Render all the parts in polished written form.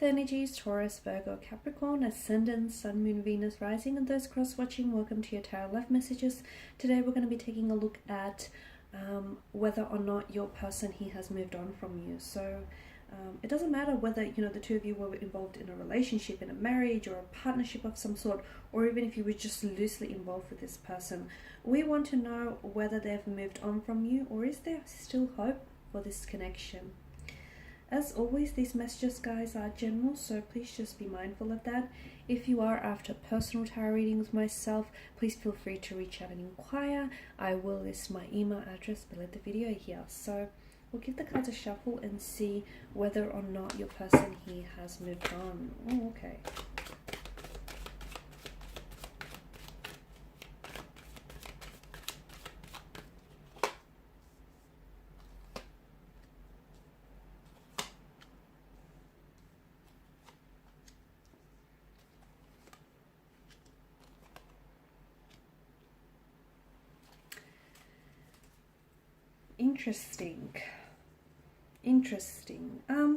Earth energies, Taurus, Virgo, Capricorn, Ascendant, Sun, Moon, Venus, Rising, and those cross-watching, welcome to your tarot life messages. Today we're going to be taking a look at whether or not your person here has moved on from you. So it doesn't matter whether, you know, the two of you were involved in a relationship, in a marriage, or a partnership of some sort, or even if you were just loosely involved with this person. We want to know whether they've moved on from you, or is there still hope for this connection. As always, these messages, guys, are general, so please just be mindful of that. If you are after personal tarot readings myself, please feel free to reach out and inquire. I will list my email address below the video here. So we'll give the cards a shuffle and see whether or not your person here has moved on. Oh, okay. Interesting. I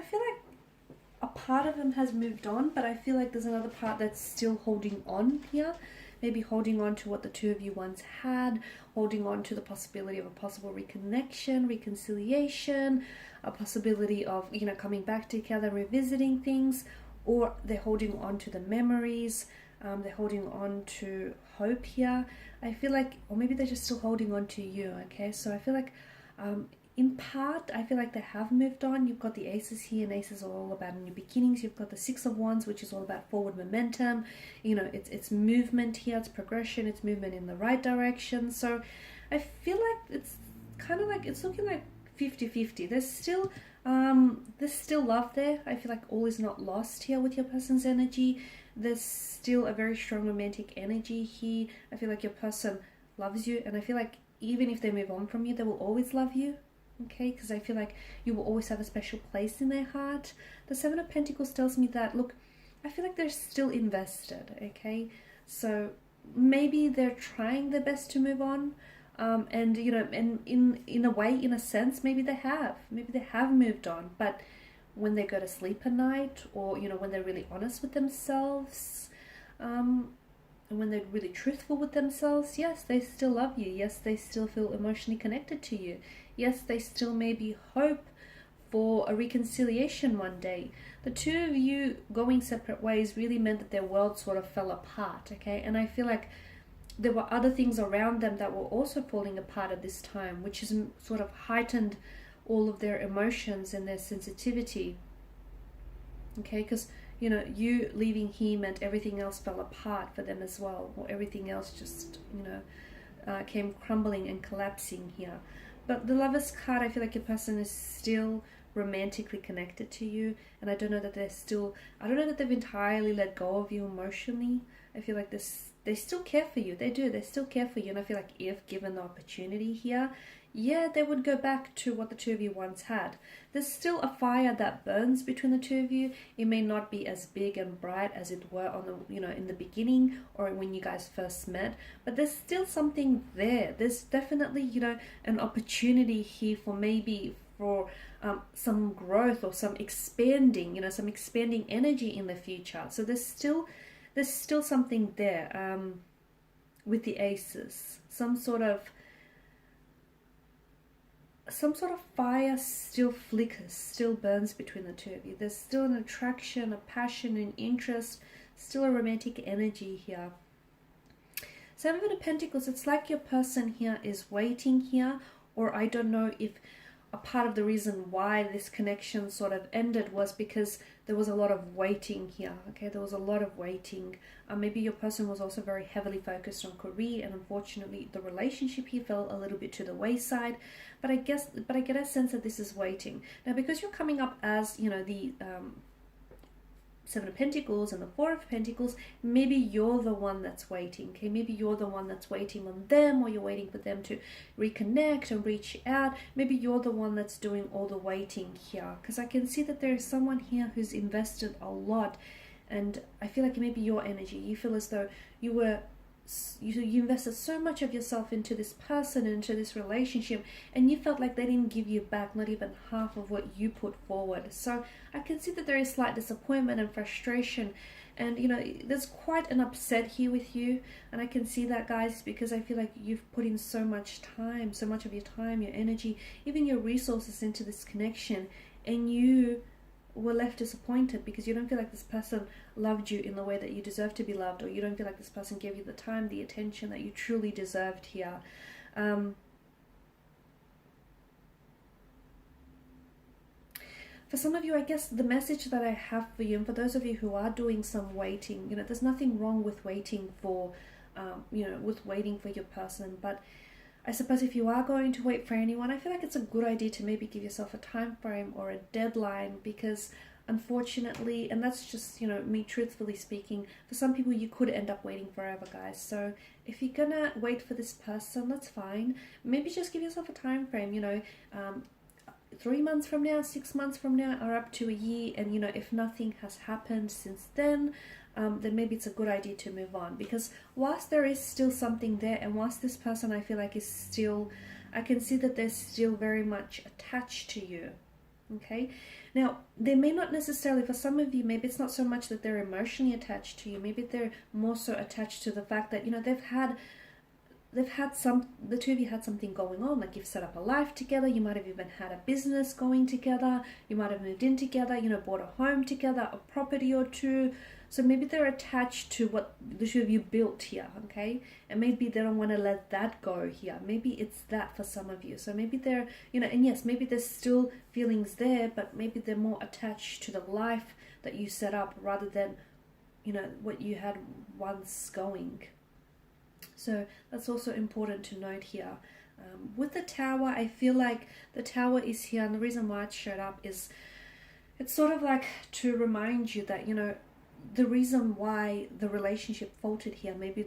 feel like a part of him has moved on, but I feel like there's another part that's still holding on here. Maybe holding on to what the two of you once had, holding on to the possibility of a possible reconnection, reconciliation, a possibility of, you know, coming back together, revisiting things, or they're holding on to the memories. They're holding on to hope here. I feel like, or maybe they're just still holding on to you, okay? So I feel like, in part, I feel like they have moved on. You've got the aces here, and aces are all about new beginnings. You've got the Six of Wands, which is all about forward momentum. You know, it's movement here, it's progression, it's movement in the right direction. So I feel like it's kind of like, it's looking like 50-50. There's still love there. I feel like all is not lost here with your person's energy. There's still a very strong romantic energy here. I feel like your person loves you, and I feel like even if they move on from you, they will always love you, okay? Because I feel like you will always have a special place in their heart. The Seven of Pentacles tells me that, look, I feel like they're still invested, okay? So maybe they're trying their best to move on, and you know, and in a way, in a sense, maybe they have moved on, but when they go to sleep at night, or, you know, when they're really honest with themselves, and when they're really truthful with themselves, yes, they still love you. Yes, they still feel emotionally connected to you. Yes, they still maybe hope for a reconciliation one day. The two of you going separate ways really meant that their world sort of fell apart, okay? And I feel like there were other things around them that were also falling apart at this time, which has sort of heightened all of their emotions and their sensitivity, okay? Because, you know, you leaving here meant everything else fell apart for them as well, or everything else just, you know, came crumbling and collapsing here. But the Lovers card, I feel like your person is still romantically connected to you, and I don't know that they've entirely let go of you emotionally. I feel like they still care for you. They still care for you, and I feel like if given the opportunity here, yeah, they would go back to what the two of you once had. There's still a fire that burns between the two of you. It may not be as big and bright as it were on the, you know, in the beginning or when you guys first met, but there's still something there. There's definitely, you know, an opportunity here for maybe for some growth or some expanding, you know, some expanding energy in the future. So there's still something there with the aces. Some sort of fire still flickers, still burns between the two of you. There's still an attraction, a passion, an interest, still a romantic energy here. Seven of Pentacles, it's like your person here is waiting here, or I don't know if a part of the reason why this connection sort of ended was because there was a lot of waiting here, okay? There was a lot of waiting. Maybe your person was also very heavily focused on career, and unfortunately the relationship here fell a little bit to the wayside. But I get a sense that this is waiting. Now, because you're coming up as, you know, the Seven of Pentacles and the Four of Pentacles, maybe you're the one that's waiting, okay? Maybe you're the one that's waiting on them, or you're waiting for them to reconnect and reach out. Maybe you're the one that's doing all the waiting here, because I can see that there is someone here who's invested a lot, and I feel like maybe your energy, you feel as though you were you invested so much of yourself into this person, into this relationship, and you felt like they didn't give you back not even half of what you put forward. So I can see that there is slight disappointment and frustration, and there's quite an upset here with you. And I can see that, guys, because I feel like you've put in so much time, so much of your time, your energy, even your resources into this connection, and you were left disappointed because you don't feel like this person loved you in the way that you deserve to be loved, or you don't feel like this person gave you the time, the attention that you truly deserved here. For some of you, I guess the message that I have for you, and for those of you who are doing some waiting, there's nothing wrong with waiting for, with waiting for your person. But I suppose if you are going to wait for anyone, I feel like it's a good idea to maybe give yourself a time frame or a deadline, because unfortunately, and that's just, me truthfully speaking, for some people you could end up waiting forever, guys. So if you're gonna wait for this person, that's fine. Maybe just give yourself a time frame, 3 months from now, 6 months from now, or up to a year. And if nothing has happened since then maybe it's a good idea to move on. Because whilst there is still something there, and whilst this person I feel like is still, I can see that they're still very much attached to you. Okay, now they may not necessarily, for some of you, maybe it's not so much that they're emotionally attached to you, maybe they're more so attached to the fact that the two of you had something going on, like you've set up a life together, you might have even had a business going together, you might have moved in together, bought a home together, a property or two. So maybe they're attached to what the two of you built here, okay? And maybe they don't want to let that go here. Maybe it's that for some of you. So maybe they're, and yes, maybe there's still feelings there, but maybe they're more attached to the life that you set up rather than, what you had once going. So that's also important to note here. With the Tower, I feel like the Tower is here, and the reason why it showed up is it's sort of like to remind you that, the reason why the relationship faltered here, maybe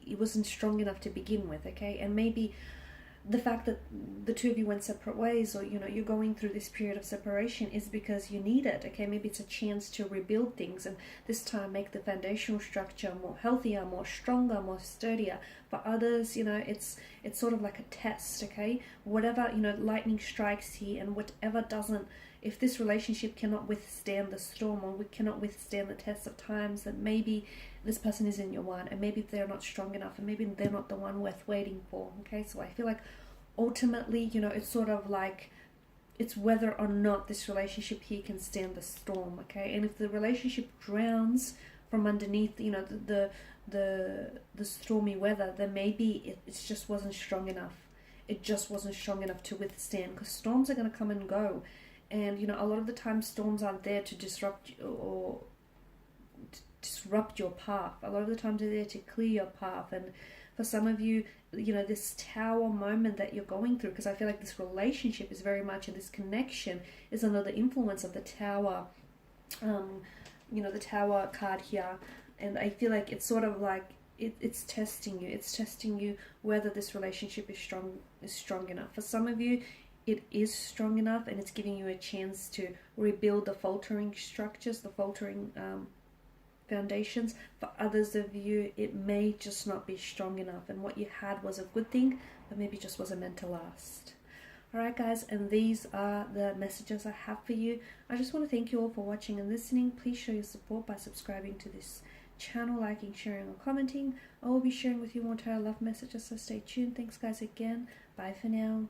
it wasn't strong enough to begin with, okay? And maybe the fact that the two of you went separate ways, or you're going through this period of separation, is because you need it, okay? Maybe it's a chance to rebuild things, and this time make the foundational structure more healthier, more stronger, more sturdier. For others, it's sort of like a test, okay? Whatever, lightning strikes here, and whatever doesn't, if this relationship cannot withstand the storm, or we cannot withstand the test of times, then maybe this person isn't your one, and maybe they're not strong enough, and maybe they're not the one worth waiting for, okay? So I feel like ultimately, it's sort of like, it's whether or not this relationship here can stand the storm, okay? And if the relationship drowns from underneath, the stormy weather, then maybe it just wasn't strong enough. It just wasn't strong enough to withstand, because storms are going to come and go. And, a lot of the time storms aren't there to disrupt your path. A lot of the times they're there to clear your path. And for some of you, this Tower moment that you're going through, because I feel like this relationship is very much, and this connection is under the influence of the Tower, the Tower card here. And I feel like it's sort of like, it's testing you. It's testing you whether this relationship is strong enough. For some of you, it is strong enough, and it's giving you a chance to rebuild the faltering structures, the faltering foundations. For others of you, it may just not be strong enough, and what you had was a good thing, but maybe just wasn't meant to last. Alright guys, and these are the messages I have for you. I just want to thank you all for watching and listening. Please show your support by subscribing to this channel, liking, sharing, or commenting. I will be sharing with you more tarot love messages, so stay tuned. Thanks guys again. Bye for now.